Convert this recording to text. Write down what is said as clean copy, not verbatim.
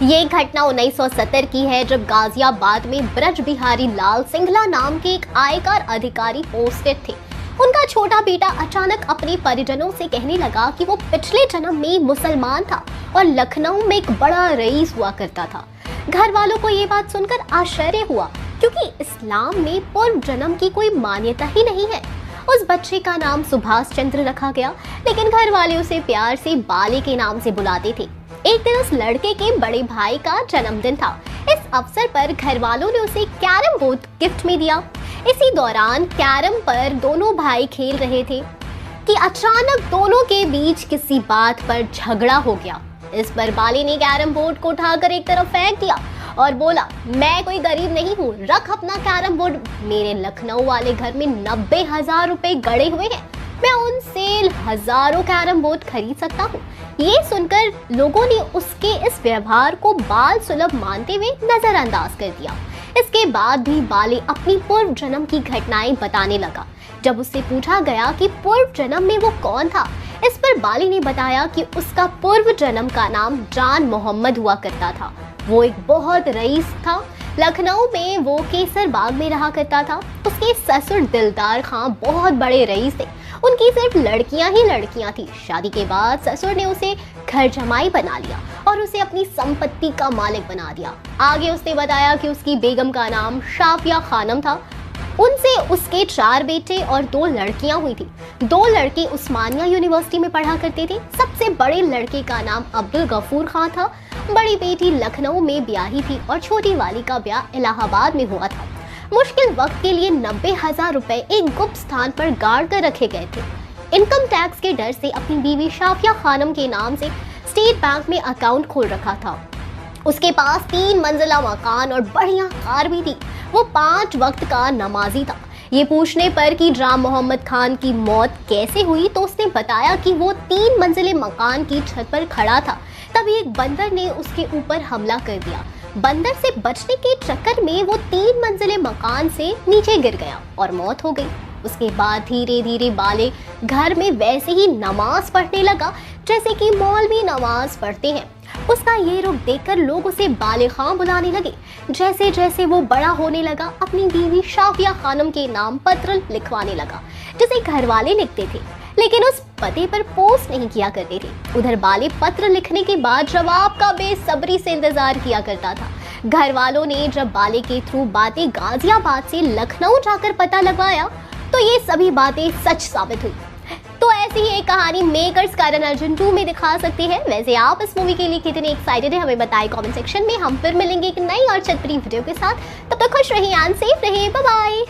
ये घटना 1970 की है, जब गाजियाबाद में ब्रज बिहारी लाल सिंघला नाम के एक आयकर अधिकारी पोस्टेड थे। उनका छोटा बेटा अचानक अपने परिजनों से कहने लगा कि वो पिछले जन्म में मुसलमान था और लखनऊ में एक बड़ा रईस हुआ करता था। घर वालों को ये बात सुनकर आश्चर्य हुआ, क्योंकि इस्लाम में पूर्व जन्म की कोई मान्यता ही नहीं है। उस बच्चे का नाम सुभाष चंद्र रखा गया, लेकिन घर वाले उसे प्यार से बाले के नाम से बुलाते थे। एक दिन उस लड़के के बड़े भाई का जन्मदिन था। इस अवसर पर घर वालों ने उसे कैरम बोर्ड गिफ्ट में दिया। इसी दौरान कैरम पर दोनों भाई खेल रहे थे कि अचानक दोनों के बीच किसी बात पर झगड़ा हो गया। इस पर बाले ने कैरम बोर्ड को उठाकर एक तरफ फेंक दिया और बोला, मैं कोई गरीब नहीं हूँ, रख अपना कैरम बोर्ड। मेरे लखनऊ वाले घर में 90,000 रुपए गड़े हुए हैं, मैं उनसे हजारों कैरम बोर्ड खरीद सकता हूँ। ये सुनकर लोगों ने उसके इस व्यवहार को बाल सुलभ मानते हुए नजरअंदाज कर दिया। इसके बाद भी बाले अपनी पूर्व जन्म की घटनाएं बताने लगा। जब उससे पूछा गया कि पूर्व जन्म में वो कौन था, इस पर बाले ने बताया कि उसका पूर्व जन्म का नाम जान मोहम्मद हुआ करता था। वो एक बहुत रईस था। लखनऊ में वो केसर बाग में रहा करता था। उसके ससुर दिलदार खां बहुत बड़े रईस थे। उनकी सिर्फ लड़कियां ही लड़कियां थी। शादी के बाद ससुर ने उसे घर जमाई बना लिया और उसे अपनी संपत्ति का मालिक बना दिया। आगे उसने बताया कि उसकी बेगम का नाम शाफिया खानम था। उनसे उसके 4 बेटे और 2 लड़कियां हुई थी। 2 लड़के उस्मानिया यूनिवर्सिटी में पढ़ा करते थे। सबसे बड़े लड़के का नाम अब्दुल गफूर खां था। बड़ी बेटी लखनऊ में ब्याही थी और छोटी वाली का ब्याह इलाहाबाद में हुआ था। मुश्किल वक्त के लिए 90,000 रुपए एक गुप्त स्थान पर गाड़ कर रखे गए थे। इनकम टैक्स के डर से अपनी बीवी शाफिया खानम के नाम से स्टेट बैंक में अकाउंट खोल रखा था। उसके पास 3 मंजिला मकान और बढ़िया कार भी थी। वो 5 वक्त का नमाजी था। ये पूछने पर कि जान मोहम्मद खान की मौत कैसे हुई, तो उसने बताया कि वो 3 मंजिले मकान की छत पर खड़ा था। तभी एक बंदर ने उसके ऊपर हमला कर दिया। बंदर से बचने के चक्कर में वो 3 मंजिले मकान से नीचे गिर गया और मौत हो गई। उसके बाद धीरे धीरे बाले घर में वैसे ही नमाज पढ़ने लगा जैसे कि मौलवी नमाज पढ़ते हैं। उसका ये रुख देखकर लोग उसे बाले खां बुलाने लगे। जैसे जैसे वो बड़ा होने लगा, अपनी बीवी शाफिया खानम के नाम पत्र लिखवाने लगा, जिसे घर वाले लिखते थे, लेकिन उस पते पर पोस्ट नहीं किया करते थे। उधर बाले पत्र लिखने के बाद जवाब का बेसब्री से इंतजार किया करता था। घर वालों ने जब बाले के थ्रू बातें गाजियाबाद से लखनऊ जाकर पता लगवाया, तो ये सभी बातें सच साबित हुई। तो ऐसी ही एक कहानी मेकर्स करण अर्जुन 2 में दिखा सकते हैं। वैसे आप इस मूवी के लिए कितने एक्साइटेड हैं, हमें बताएं कमेंट सेक्शन में। हम फिर मिलेंगे एक नई और चटपटी वीडियो के साथ। तब तक खुश रहिए एंड सेफ रहिए। Bye bye.